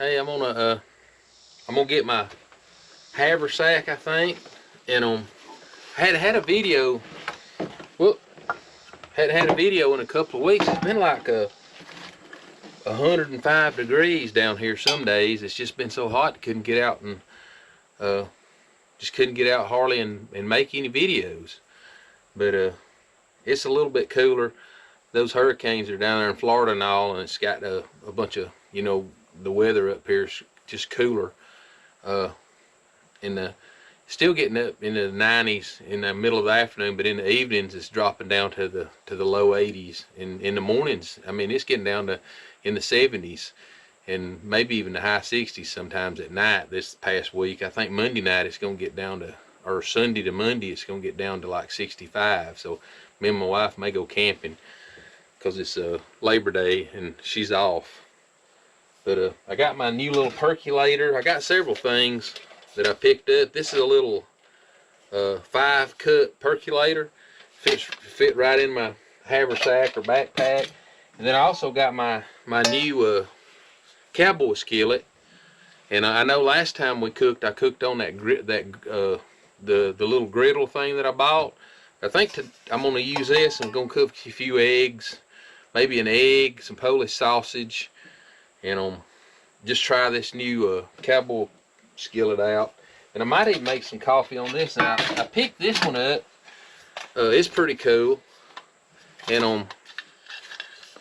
Hey, I'm gonna get my haversack, I think, and had a video. Well, had a video in a couple of weeks. It's been like 105 degrees down here some days. It's just been so hot, couldn't get out and just couldn't get out hardly and make any videos. But it's a little bit cooler. Those hurricanes are down there in Florida and all, and it's got a bunch of, the weather up here is just cooler. And still getting up in the 90s in the middle of the afternoon, but in the evenings it's dropping down to the low 80s. In the mornings, I mean, it's getting down to in the 70s and maybe even the high 60s sometimes at night. This past week, I think Monday night it's going to get down to, or Sunday to Monday it's going to get down to like 65. So me and my wife may go camping because it's Labor Day and she's off. But I got my new little percolator. I got several things that I picked up. This is a little 5-cup percolator. Fit right in my haversack or backpack. And then I also got my new cowboy skillet. And I know last time we cooked, I cooked on that the little griddle thing that I bought. I think I'm gonna use this. I'm gonna cook a few eggs, maybe an egg, some Polish sausage, and just try this new cowboy skillet out. And I might even make some coffee on this. And I picked this one up. It's pretty cool. And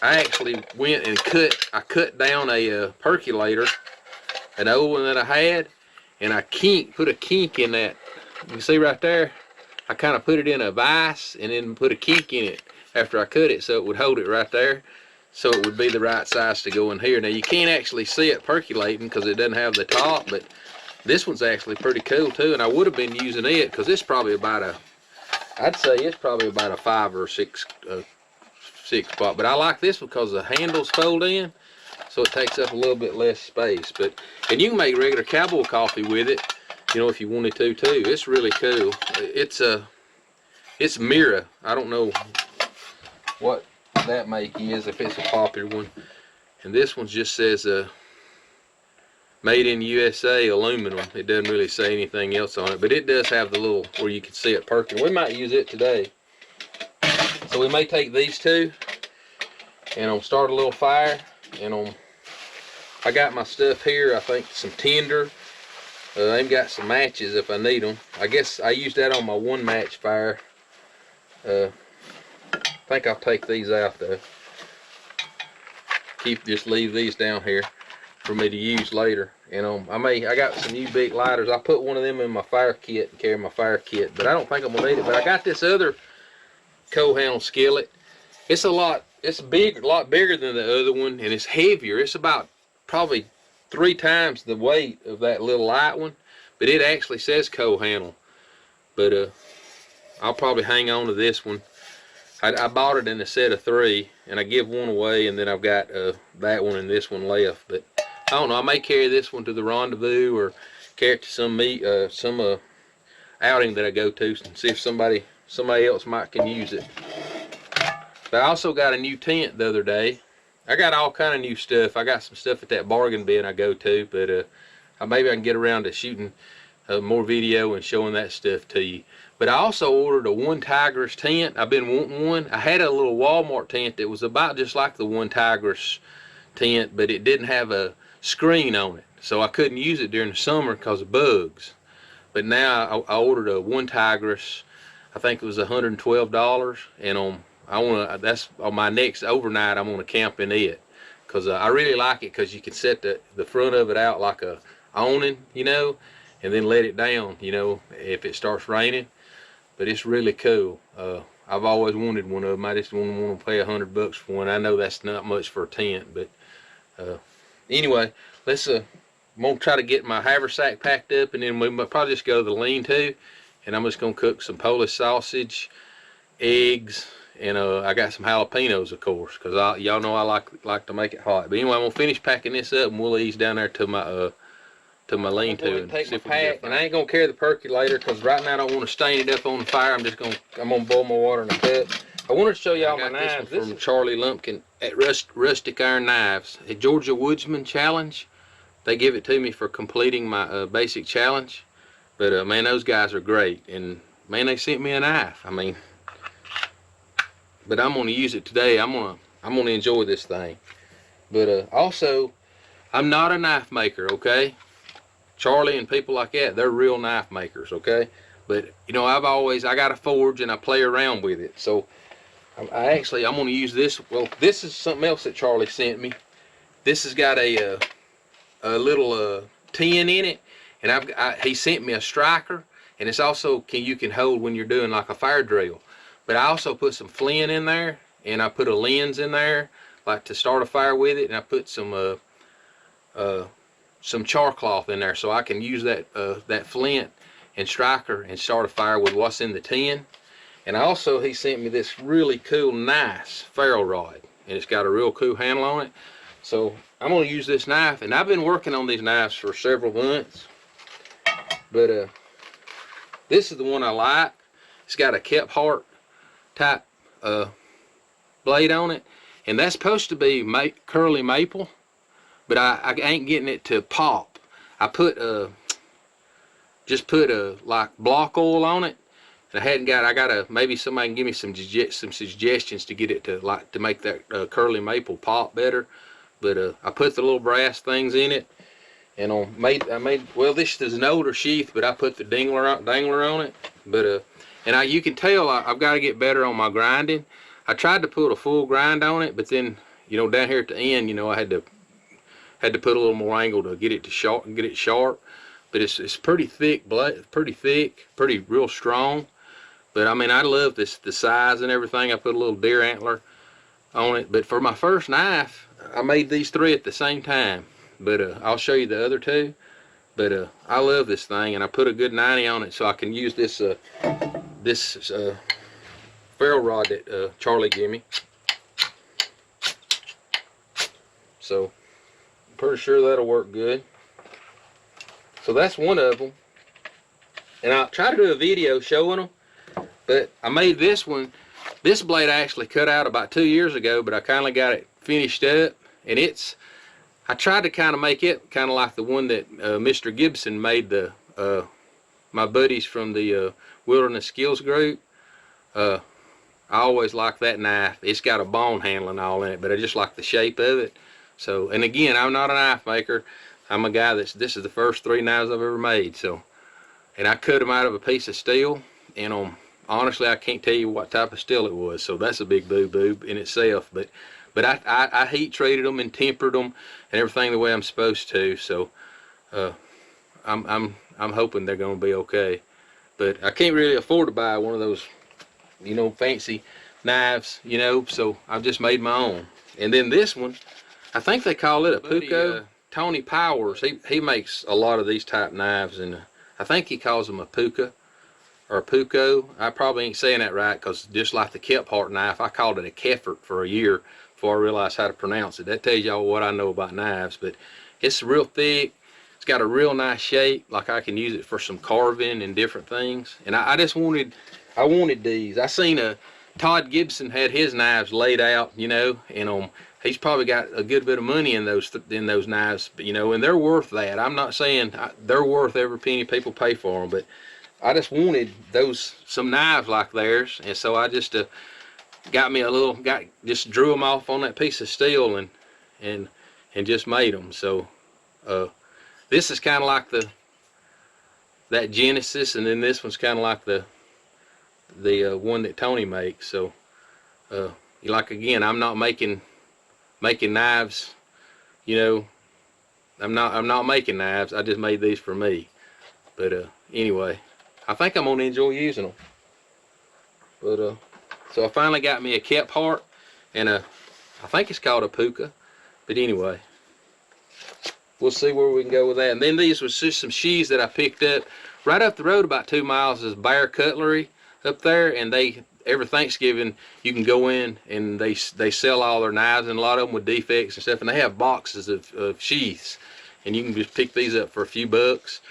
I actually went and cut down a percolator, an old one that I had, and I put a kink in that. You can see right there, I kind of put it in a vise and then put a kink in it after I cut it so it would hold it right there, so it would be the right size to go in here. Now you can't actually see it percolating because it doesn't have the top, but this one's actually pretty cool too. And I would have been using it because it's probably about I'd say it's probably about a 5 or 6 spot. But I like this because the handles fold in, so it takes up a little bit less space. And you can make regular cowboy coffee with it, if you wanted to too. It's really cool. It's Mira. I don't know what that make is, if it's a popular one. And this one just says made in USA aluminum. It doesn't really say anything else on it, but it does have the little where you can see it perking. We might use it today, so we may take these two and start a little fire. And I got my stuff here. I think some tinder. They've got some matches if I need them. I guess I used that on my one match fire. I think I'll take these out though. Just leave these down here for me to use later. And I got some new big lighters. I put one of them in my fire kit and carry my fire kit, but I don't think I'm gonna need it. But I got this other coal handle skillet. It's a lot bigger than the other one, and it's heavier. It's about probably 3 times the weight of that little light one, but it actually says coal handle. But I'll probably hang on to this one. I bought it in a set of 3, and I give one away, and then I've got that one and this one left. But I don't know, I may carry this one to the rendezvous or carry it to some outing that I go to and see if somebody else can use it. But I also got a new tent the other day. I got all kind of new stuff. I got some stuff at that bargain bin I go to, but maybe I can get around to shooting more video and showing that stuff to you. But I also ordered a One Tigris tent. I've been wanting one. I had a little Walmart tent that was about just like the One Tigris tent, but it didn't have a screen on it, so I couldn't use it during the summer because of bugs. But now I ordered a One Tigris. I think it was $112, and that's on my next overnight. I'm gonna camp in it because I really like it, because you can set the front of it out like a awning, and then let it down, if it starts raining. But it's really cool. I've always wanted one of them. I just don't want to pay $100 for one. I know that's not much for a tent, but anyway, I'm gonna try to get my haversack packed up, and then we might probably just go to the lean-to, and I'm just gonna cook some Polish sausage, eggs, and I got some jalapenos, of course, because y'all know I like to make it hot. But anyway, I'm gonna finish packing this up, and we'll ease down there to my lean-to and take my pack. And I ain't gonna carry the percolator because right now I don't want to stain it up on the fire. I'm gonna boil my water in a cup. I wanted to show y'all my knives. This is from Charlie Lumpkin at Rustic Iron Knives, a Georgia Woodsman challenge. they give it to me for completing my basic challenge. But man, those guys are great, and man, they sent me a knife. I mean, but I'm gonna use it today. I'm gonna enjoy this thing. But also, I'm not a knife maker, okay? Charlie and people like that, they're real knife makers, okay? But you know, I got a forge and I play around with it. So I'm gonna use this. Well, this is something else that Charlie sent me. This has got a little tin in it, and he sent me a striker, and it's also you can hold when you're doing like a fire drill. But I also put some flint in there, and I put a lens in there, like to start a fire with it, and I put some char cloth in there, so I can use that flint and striker and start a fire with what's in the tin. And also, he sent me this really cool, nice ferro rod, and it's got a real cool handle on it. So I'm going to use this knife, and I've been working on these knives for several months. But this is the one I like. It's got a Kephart type blade on it, and that's supposed to be curly maple, but I ain't getting it to pop. I just put like block oil on it. And I gotta maybe somebody can give me some suggestions to get it to make that curly maple pop better. But I put the little brass things in it, and well, this is an older sheath, but I put the dangler on it. But you can tell I've got to get better on my grinding. I tried to put a full grind on it, but then, you know, down here at the end, you know, I had to put a little more angle to get it sharp. But it's pretty thick, pretty real strong. But I mean, I love the size and everything. I put a little deer antler on it. But for my first knife, I made these 3 at the same time. But I'll show you the other 2. But I love this thing, and I put a good 90 on it so I can use this ferro rod that Charlie gave me. So I'm pretty sure that'll work good. So that's one of them. And I'll try to do a video showing them. But I made this one. This blade I actually cut out about 2 years ago, but I kind of got it finished up. And I tried to kind of make it kind of like the one that Mr. Gibson made my buddies from the Wilderness Skills group. I always like that knife. It's got a bone handle and all in it, but I just like the shape of it. So, and again, I'm not a knife maker. I'm a guy this is the first 3 knives I've ever made. So, and I cut them out of a piece of steel, and honestly, I can't tell you what type of steel it was. So that's a big boo-boo in itself. But I heat treated them and tempered them and everything the way I'm supposed to. So I'm hoping they're going to be okay. But I can't really afford to buy one of those, you know, fancy knives, you know. So I've just made my own. And then this one, I think they call it a Pucco. Tony Powers, he makes a lot of these type knives, and I think he calls them a Pucca or a Pucco. I probably ain't saying that right, because just like the Kephart knife, I called it a Kephart for a year before I realized how to pronounce it. That tells y'all what I know about knives. But it's real thick. It's got a real nice shape. Like I can use it for some carving and different things. And I wanted these. I seen Todd Gibson had his knives laid out, you know, and he's probably got a good bit of money in those knives, you know, and they're worth that. I'm not saying they're worth every penny people pay for them, but I just wanted some knives like theirs, and so I just just drew them off on that piece of steel and just made them. So this is kind of like that Genesis, and then this one's kind of like the one that Tony makes. So like, again, I'm not making knives, you know. I'm not making knives. I just made these for me. But anyway, I think I'm gonna enjoy using them. But so I finally got me a Kephart, and I think it's called a Pucca. But anyway, we'll see where we can go with that. And then these was just some sheaths that I picked up right up the road about 2 miles. Is Bear Cutlery up there, and every Thanksgiving you can go in and they sell all their knives, and a lot of them with defects and stuff, and they have boxes of sheaths, and you can just pick these up for a few bucks.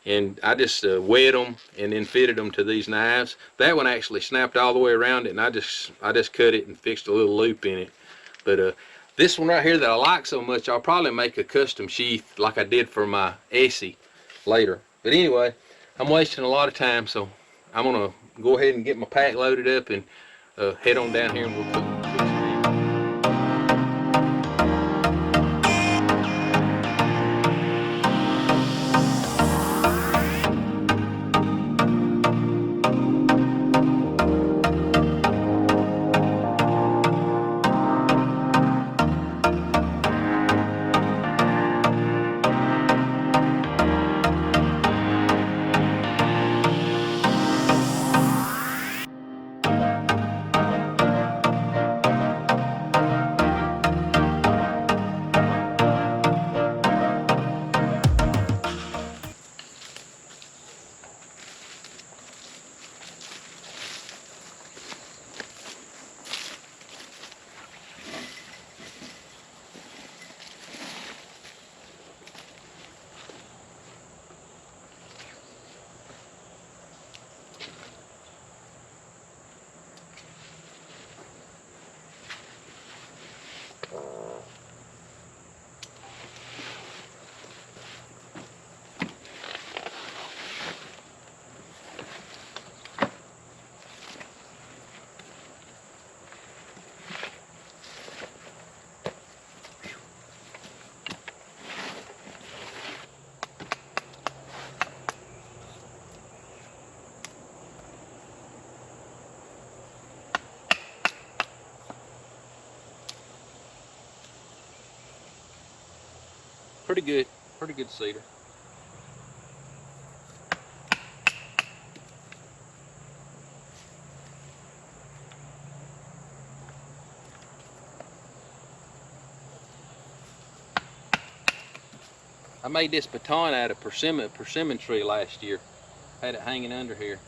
And I just wet them and then fitted them to these knives. That one actually snapped all the way around it, and I just cut it and fixed a little loop in it. But This one right here that I like so much, I'll probably make a custom sheath like I did for my Essie later. But anyway, I'm wasting a lot of time, so I'm gonna go ahead and get my pack loaded up and head on down here and we'll cook. Pretty good cedar. I made this baton out of persimmon tree last year. Had it hanging under here.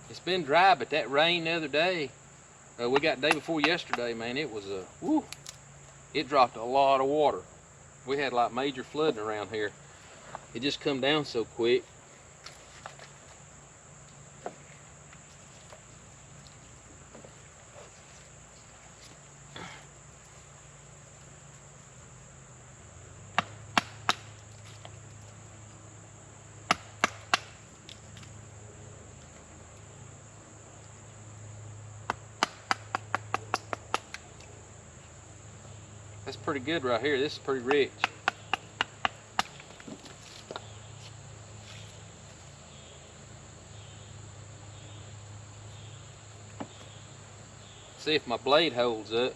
It's been dry, but that rain the other day, we got day before yesterday, man, it was woo, it dropped a lot of water. We had like major flooding around here. It just come down so quick. That's pretty good right here. This is pretty rich. See if my blade holds up.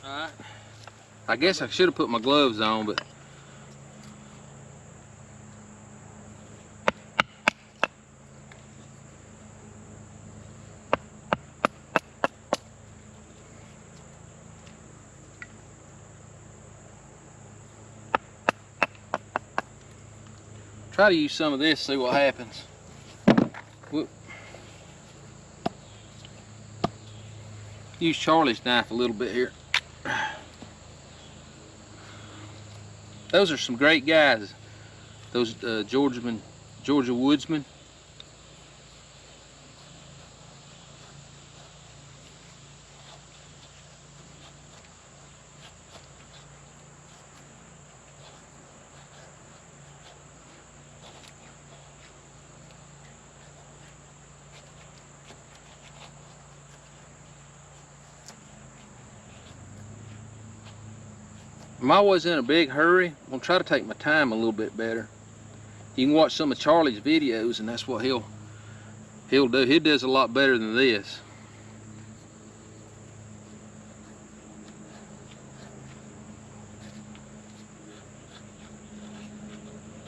Alright. I guess I should have put my gloves on, but try to use some of this, see what happens. Whoop. Use Charlie's knife a little bit here. Those are some great guys. Those Georgia Woodsman. I'm always in a big hurry. I'm gonna try to take my time a little bit better. You can watch some of Charlie's videos, and that's what he'll do. He does a lot better than this.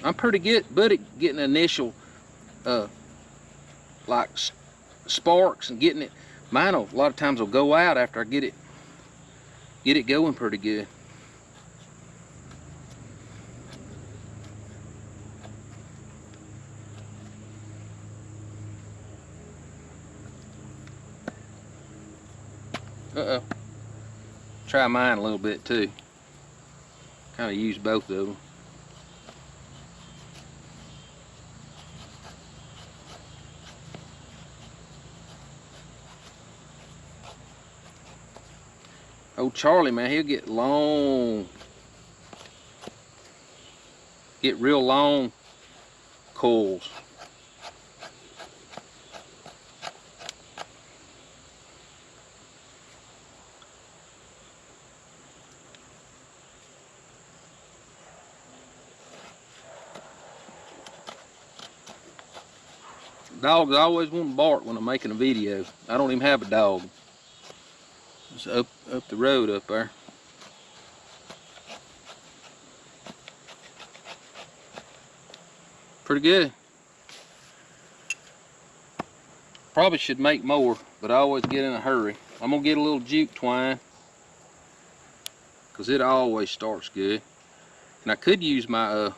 I'm pretty good at getting initial like sparks and getting it. Mine will, a lot of times will go out after I get it going pretty good. Uh-oh. Try mine a little bit too. Kind of use both of them. Old Charlie, man, he'll get real long coils. Dogs always want to bark when I'm making a video. I don't even have a dog. It's up the road up there. Pretty good. Probably should make more, but I always get in a hurry. I'm gonna get a little jute twine because it always starts good. And I could use my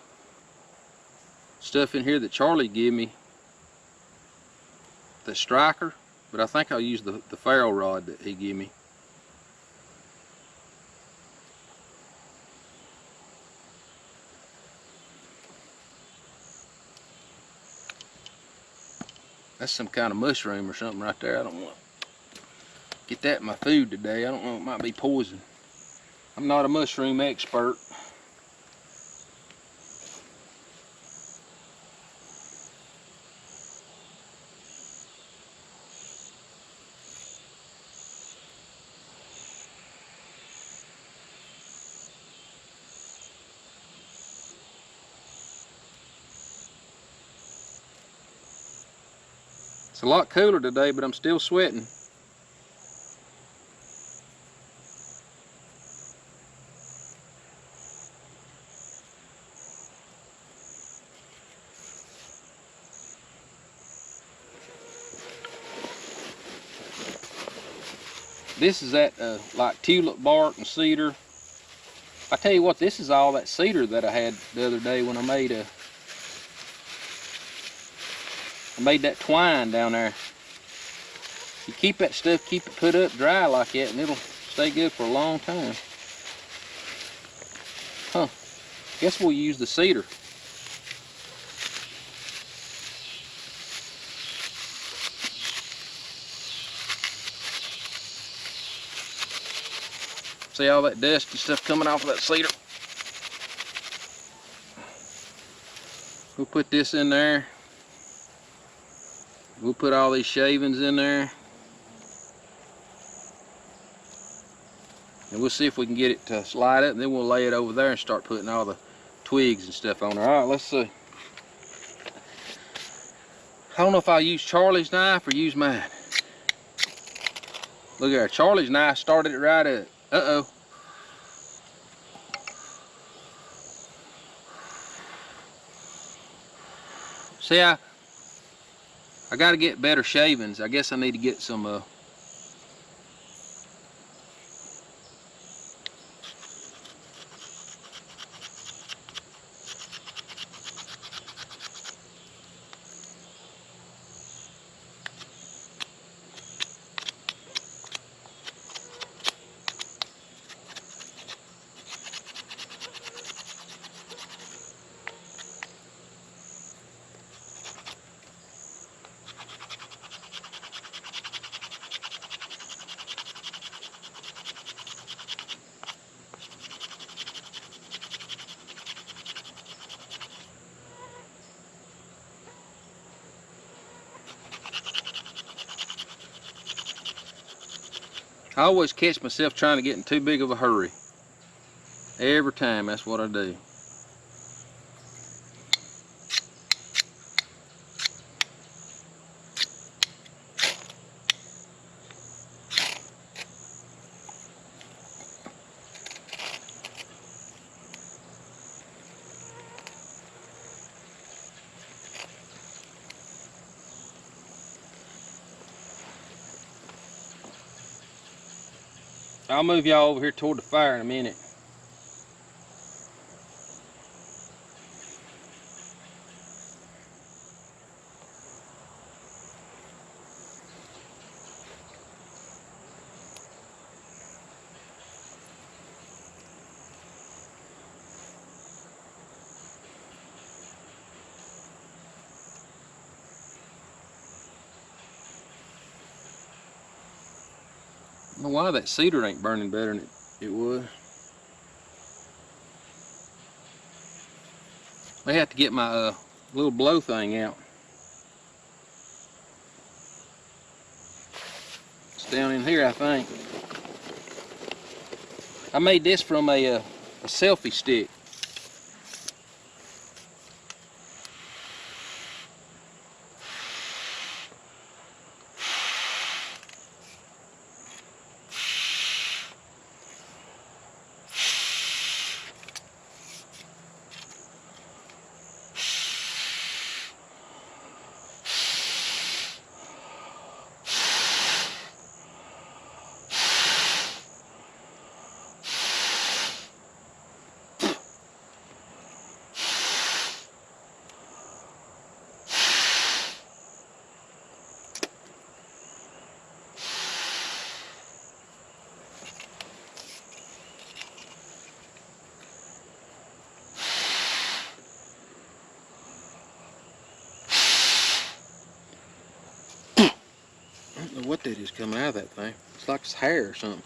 stuff in here that Charlie gave me, the striker, but I think I'll use the ferro rod that he gave me. That's some kind of mushroom or something right there. I don't want to get that in my food today. I don't know, it might be poison. I'm not a mushroom expert. It's a lot cooler today, but I'm still sweating. This is that like tulip bark and cedar. I tell you what, this is all that cedar that I had the other day when I made that twine down there. You keep that stuff, keep it put up dry like that, and it'll stay good for a long time. Huh. Guess we'll use the cedar. See all that dust and stuff coming off of that cedar? We'll put this in there. We'll put all these shavings in there. And we'll see if we can get it to slide up, and then we'll lay it over there and start putting all the twigs and stuff on there. All right, let's see. I don't know if I'll use Charlie's knife or use mine. Look at there, Charlie's knife started it right up. Uh-oh. See, I got to get better shavings. I guess I need to get some I always catch myself trying to get in too big of a hurry. Every time, that's what I do. I'll move y'all over here toward the fire in a minute. I don't know why that cedar ain't burning better than it would. I have to get my little blow thing out. It's down in here, I think. I made this from a selfie stick. I don't know what that is coming out of that thing. It's like it's hair or something.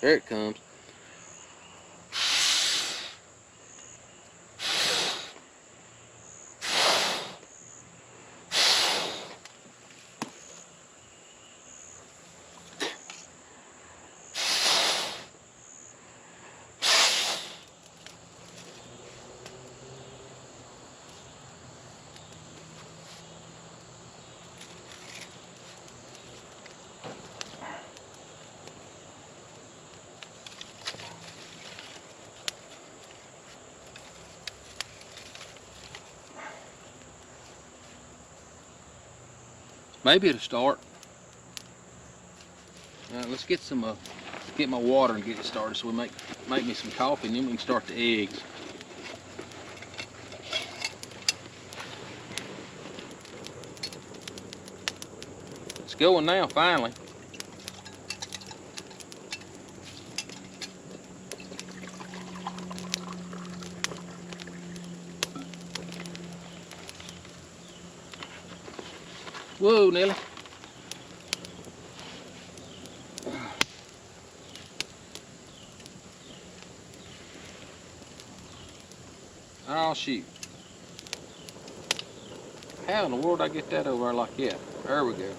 There it comes. Maybe it'll start. Let's get some, get my water and get it started so we make me some coffee and then we can start the eggs. It's going now, finally. Whoa, Nelly. Oh, shoot. How in the world did I get that over there like that? There we go.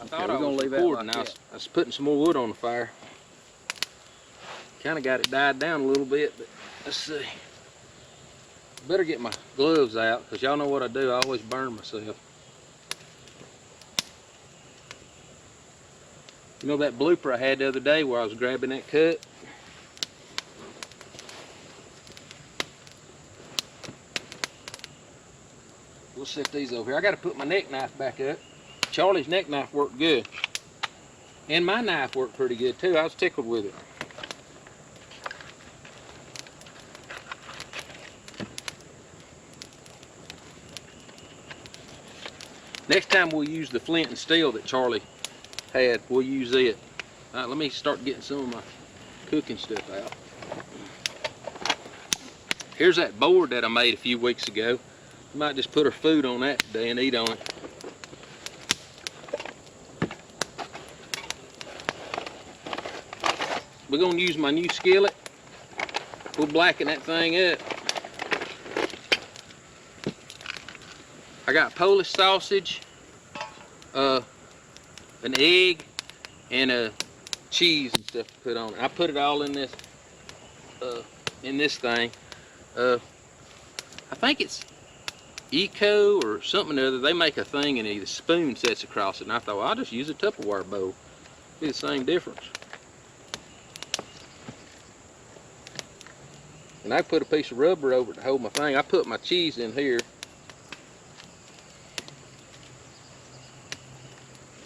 I thought I was gonna leave that like that. I was putting some more wood on the fire. Kind of got it died down a little bit, but let's see. Better get my gloves out because y'all know what I do. I always burn myself. You know that blooper I had the other day where I was grabbing that cut? We'll set these over here. I got to put my neck knife back up. Charlie's neck knife worked good. And my knife worked pretty good too. I was tickled with it. Next time we'll use the flint and steel that Charlie had. We'll use it. All right, let me start getting some of my cooking stuff out. Here's that board that I made a few weeks ago. I might just put our food on that today and eat on it. We're gonna use my new skillet. We'll blacken that thing up. I got Polish sausage, an egg, and a cheese and stuff to put on it. I put it all in this thing. I think it's Eco or something or other. They make a thing and the spoon sets across it. And I thought, well, I'll just use a Tupperware bowl. Be the same difference. And I put a piece of rubber over it to hold my thing. I put my cheese in here.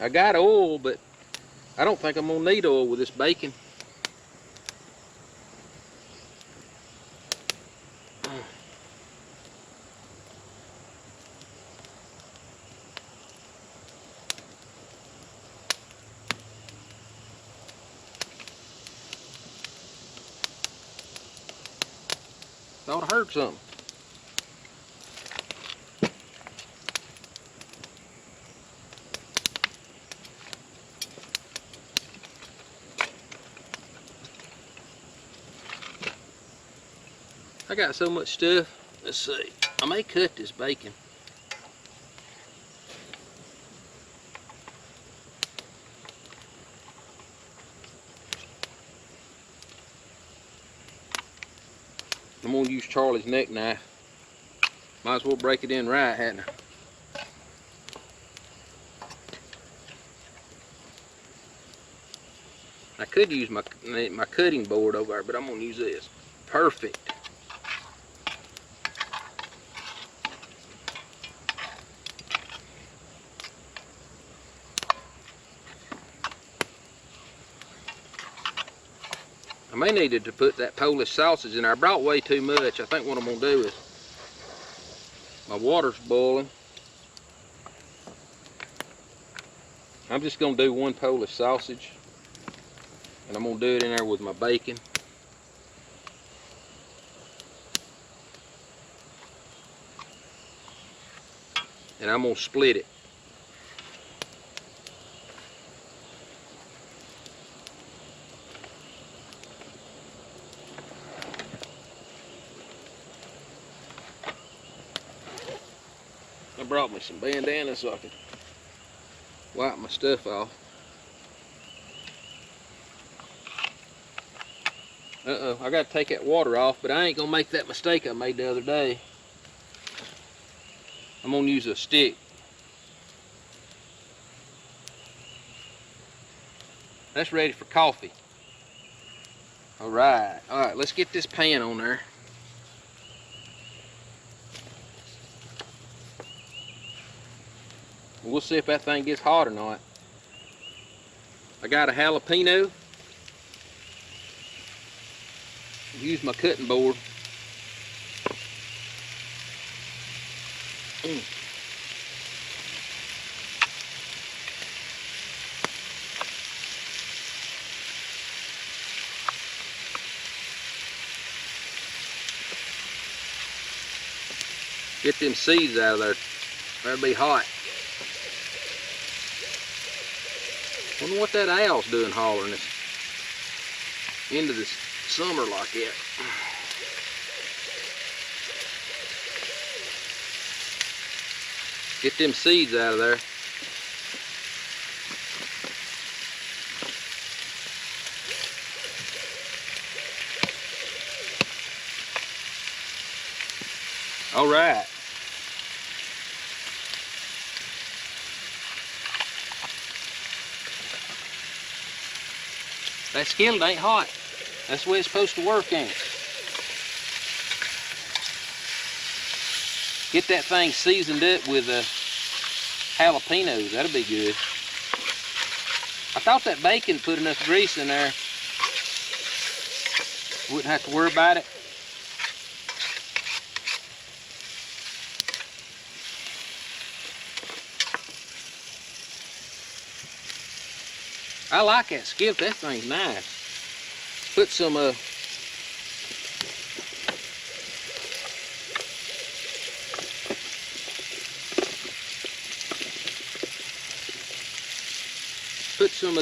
I got oil, but I don't think I'm gonna need oil with this bacon. Thought I heard something. I got so much stuff. Let's see. I may cut this bacon. I'm gonna use Charlie's neck knife. Might as well break it in right, hadn't I? I could use my cutting board over there, but I'm gonna use this. Perfect. I may need to put that Polish sausage in there. I brought way too much. I think what I'm gonna do is, my water's boiling. I'm just gonna do one Polish sausage, and I'm gonna do it in there with my bacon. And I'm gonna split it. I brought me some bandanas so I could wipe my stuff off. Uh-oh, I gotta take that water off, but I ain't gonna make that mistake I made the other day. I'm gonna use a stick. That's ready for coffee. All right, let's get this pan on there. We'll see if that thing gets hot or not. I got a jalapeno. Use my cutting board. Get them seeds out of there. That'll be hot. Wonder what that owl's doing hollering this into this summer like that. Get them seeds out of there. All right. That skillet ain't hot. That's the way it's supposed to work, ain't it? Get that thing seasoned up with jalapenos. That'll be good. I thought that bacon put enough grease in there. Wouldn't have to worry about it. I like that skillet. That thing's nice. Put some of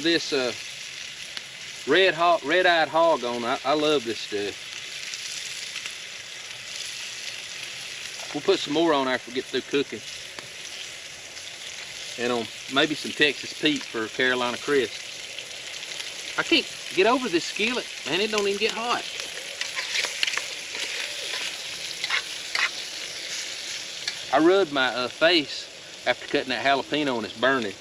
this red-eyed hog on. I love this stuff. We'll put some more on after we get through cooking. And maybe some Texas Pete for Carolina Crisp. I can't get over this skillet, man. It don't even get hot. I rubbed my face after cutting that jalapeno and it's burning.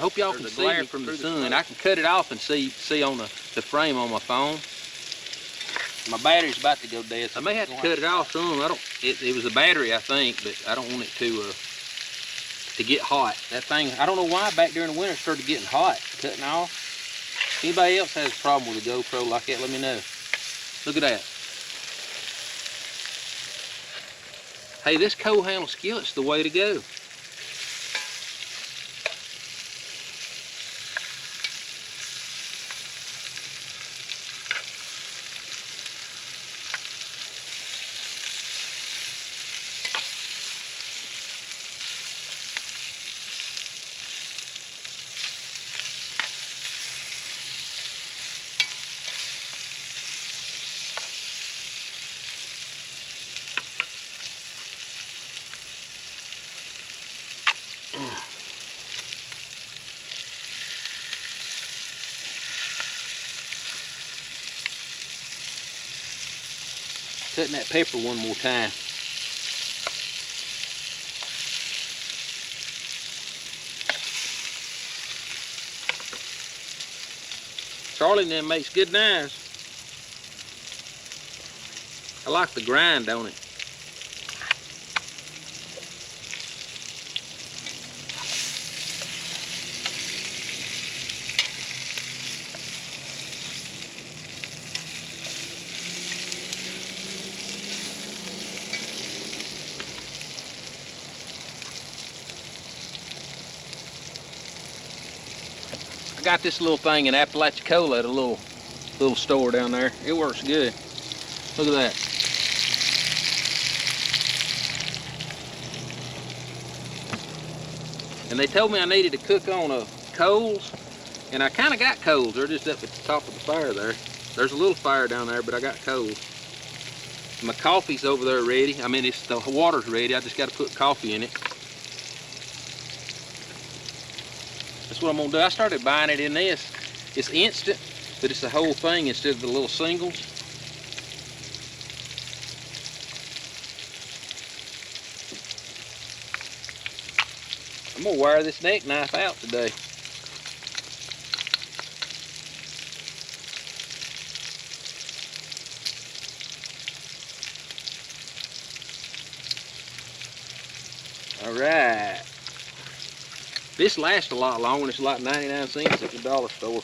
hope y'all can see me from the sun. I can cut it off and see on the frame on my phone. My battery's about to go dead, so I may have to cut it off soon. It was a battery, I think, but I don't want it to get hot. That thing, I don't know why back during the winter it started getting hot, cutting off. If anybody else has a problem with a GoPro like that, let me know. Look at that. Hey, this cold handle skillet's the way to go. Cutting that pepper one more time. Charlie and them makes good knives. I like the grind on it. I got this little thing in Apalachicola at a little store down there. It works good. Look at that. And they told me I needed to cook on coals, and I kind of got coals. They're just up at the top of the fire there. There's a little fire down there, but I got coals. My coffee's over there ready. I mean, the water's ready. I just got to put coffee in it. That's what I'm gonna do. I started buying it in this. It's instant, but it's the whole thing instead of the little singles. I'm gonna wire this neck knife out today. All right. This lasts a lot longer. It's like 99 cents at the dollar store.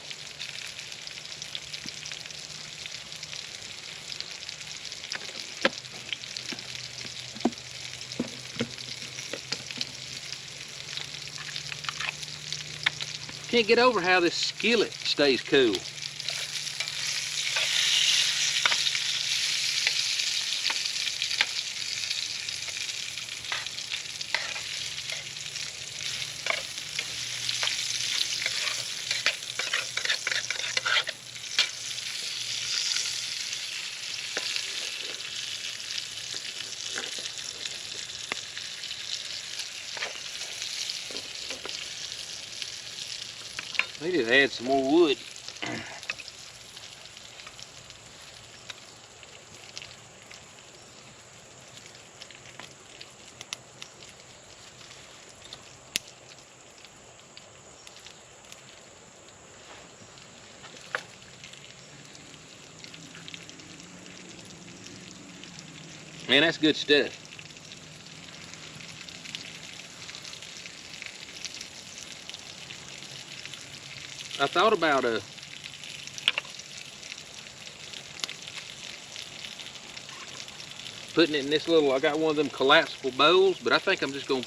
Can't get over how this skillet stays cool. They just add some more wood. Man, that's good stuff. I thought about putting it in this little, I got one of them collapsible bowls, but I think I'm just gonna,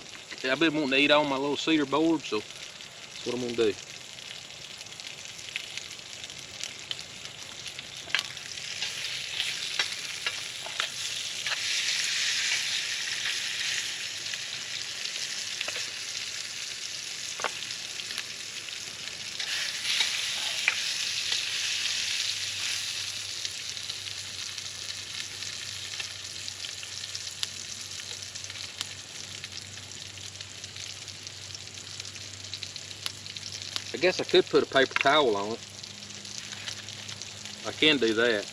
I've been wanting to eat on my little cedar board, so that's what I'm gonna do. I guess I could put a paper towel on it. I can do that.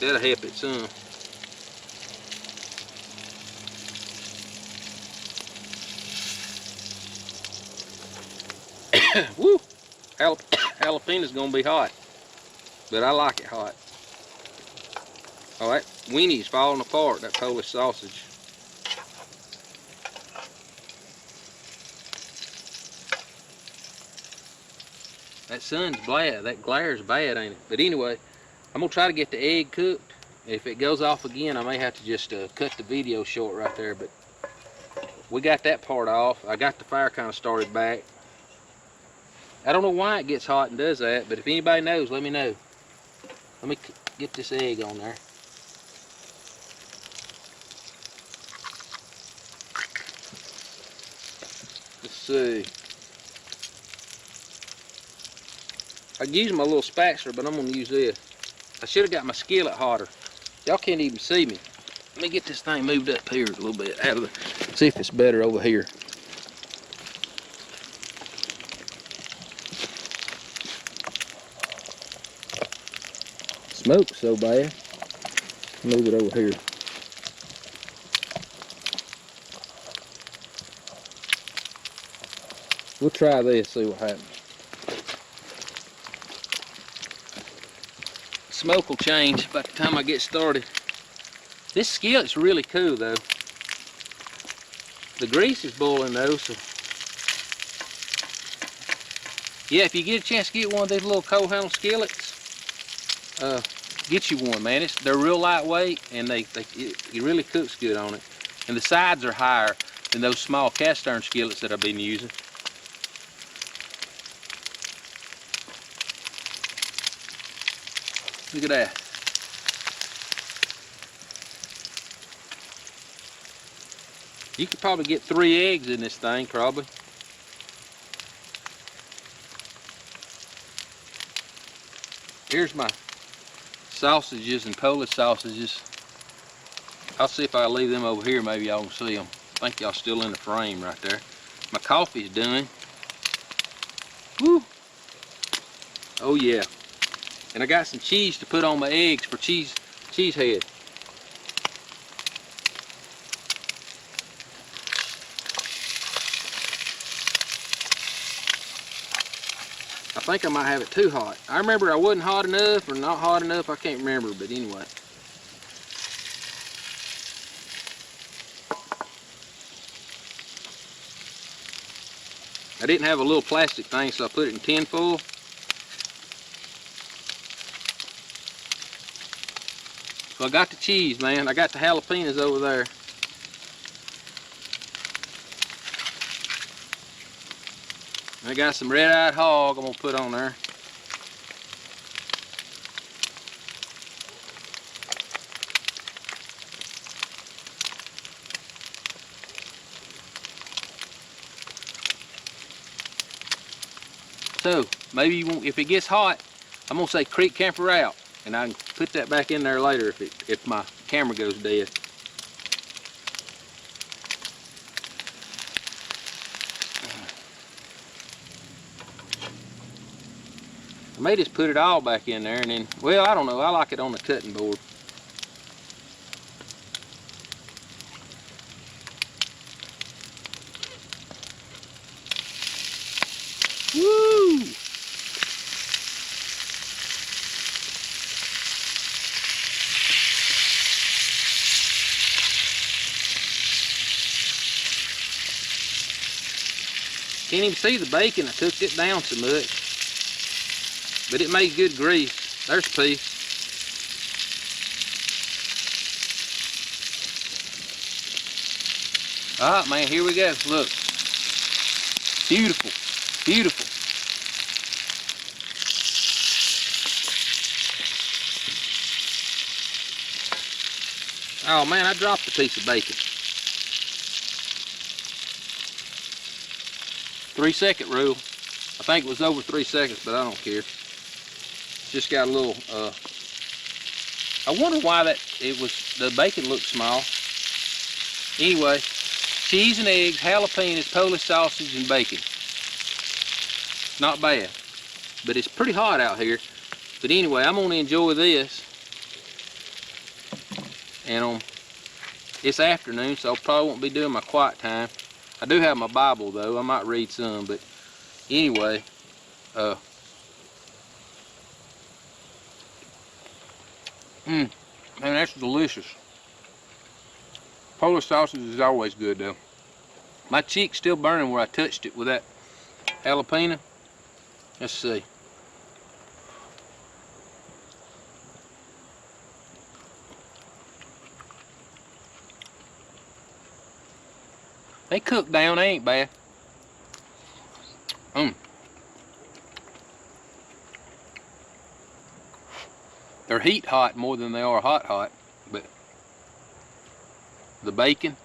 That'll help it some. Woo! Jalapeno's gonna be hot, but I like it hot. All right, Winnie's falling apart, that Polish sausage. That sun's bad, that glare's bad, ain't it? But anyway, I'm gonna try to get the egg cooked. If it goes off again, I may have to just cut the video short right there, but we got that part off. I got the fire kind of started back. I don't know why it gets hot and does that, but if anybody knows, let me know. Let me get this egg on there. Let's see. I can use my little spatula, but I'm gonna use this. I should have got my skillet hotter. Y'all can't even see me. Let me get this thing moved up here a little bit out of the, see if it's better over here. Smoke's so bad. Move it over here. We'll try this, see what happens. Smoke will change by the time I get started. This skillet's really cool though. The grease is boiling though, so yeah, if you get a chance to get one of these little coal handle skillets, get you one, man. They're real lightweight and it really cooks good on it. And the sides are higher than those small cast iron skillets that I've been using. Look at that. You could probably get 3 eggs in this thing, probably. Here's my sausages and Polish sausages. I'll see if I leave them over here, maybe y'all can see them. I think y'all still in the frame right there. My coffee's done. Woo! Oh yeah. And I got some cheese to put on my eggs for cheese head. I think I might have it too hot. I remember I wasn't hot enough or not hot enough, I can't remember, but anyway. I didn't have a little plastic thing, so I put it in tin foil. So I got the cheese, man. I got the jalapenos over there. I got some red-eyed hog I'm gonna put on there. So maybe you won't, if it gets hot, I'm gonna say creek camper out. And I can put that back in there later if my camera goes dead. I may just put it all back in there and then, well, I don't know. I like it on the cutting board. Woo! Can't even see the bacon. I cooked it down so much. But it made good grease. There's a piece. All right, man, here we go. Look. Beautiful. Beautiful. Oh, man, I dropped a piece of bacon. 3-second rule. I think it was over 3 seconds, but I don't care. Just got a little, I wonder why the bacon looked small. Anyway, cheese and eggs, jalapenos, Polish sausage, and bacon. Not bad, but it's pretty hot out here. But anyway, I'm gonna enjoy this. and it's afternoon, so I probably won't be doing my quiet time. I do have my Bible though. I might read some, but anyway, man, that's delicious. Polish sausage is always good though. My cheek's still burning where I touched it with that jalapeno. Let's see. They cook down, they ain't bad. They're heat hot more than they are hot, but the bacon.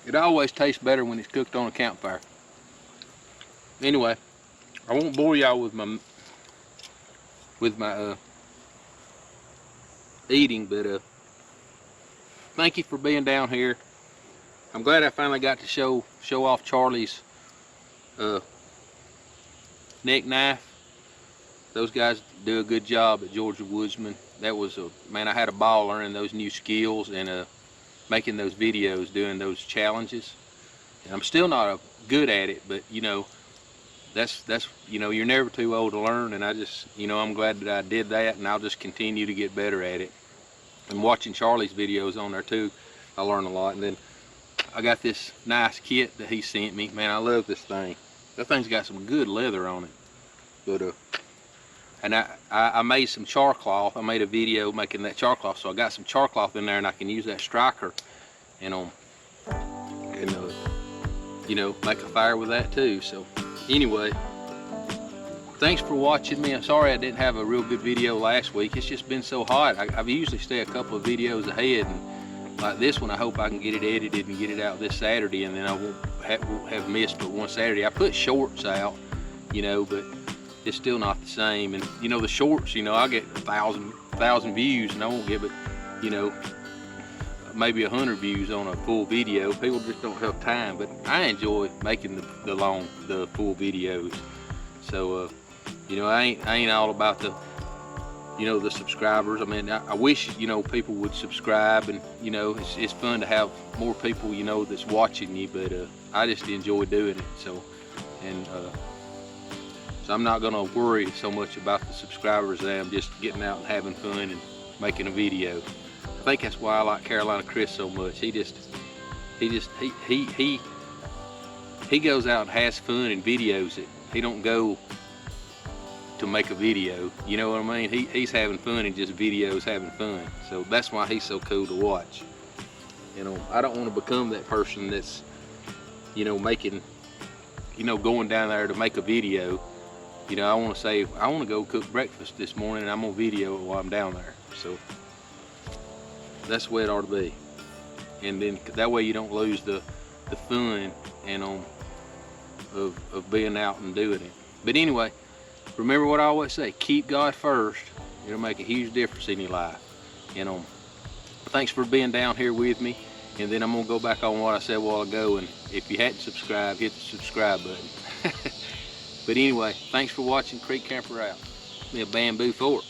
It always tastes better when it's cooked on a campfire. Anyway, I won't bore y'all with my eating, but thank you for being down here. I'm glad I finally got to show off Charlie's neck knife. Those guys do a good job at Georgia Woodsman. That was man, I had a ball learning those new skills and making those videos, doing those challenges. And I'm still not good at it, but you know, that's you know, you're never too old to learn, and I just, you know, I'm glad that I did that, and I'll just continue to get better at it. And watching Charlie's videos on there too, I learn a lot. And then I got this nice kit that he sent me. Man, I love this thing. That thing's got some good leather on it. But and I made some char cloth. I made a video making that char cloth, so I got some char cloth in there, and I can use that striker and you know, make a fire with that too. So anyway, thanks for watching me. I'm sorry I didn't have a real good video last week. It's just been so hot. I usually stay a couple of videos ahead, and like this one, I hope I can get it edited and get it out this Saturday, and then I won't have missed but one Saturday. I put shorts out, you know, but it's still not the same. And you know, the shorts, you know, I get 1,000 views, and I won't get but, you know, maybe 100 views on a full video. People just don't have time, but I enjoy making the full videos. So you know, I ain't all about the, you know, the subscribers. I mean, I wish, you know, people would subscribe, and you know, it's fun to have more people, you know, that's watching you, but I just enjoy doing it. So, and so I'm not gonna worry so much about the subscribers. I'm just getting out and having fun and making a video. I think that's why I like Carolina Chris so much. He goes out and has fun and videos it. He don't go to make a video, you know what I mean? He's having fun and just videos having fun. So that's why he's so cool to watch. You know, I don't want to become that person that's, you know, making, you know, going down there to make a video. You know, I want to say, I want to go cook breakfast this morning, and I'm gonna video it while I'm down there. So that's the way it ought to be. And then that way you don't lose the fun and of being out and doing it. But anyway, remember what I always say, keep God first. It'll make a huge difference in your life. You know, thanks for being down here with me. And then I'm gonna go back on what I said a while ago, and if you hadn't subscribed, hit the subscribe button. But anyway, thanks for watching. Creek Camper out. Me a bamboo fort.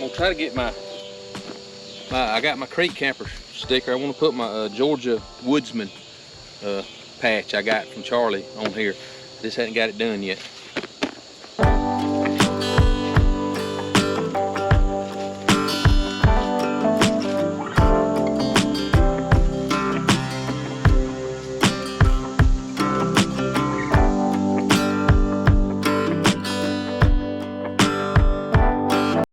gonna try to get I got my creek camper sticker. I want to put my Georgia Woodsman patch I got from Charlie on here. Just hadn't got it done yet.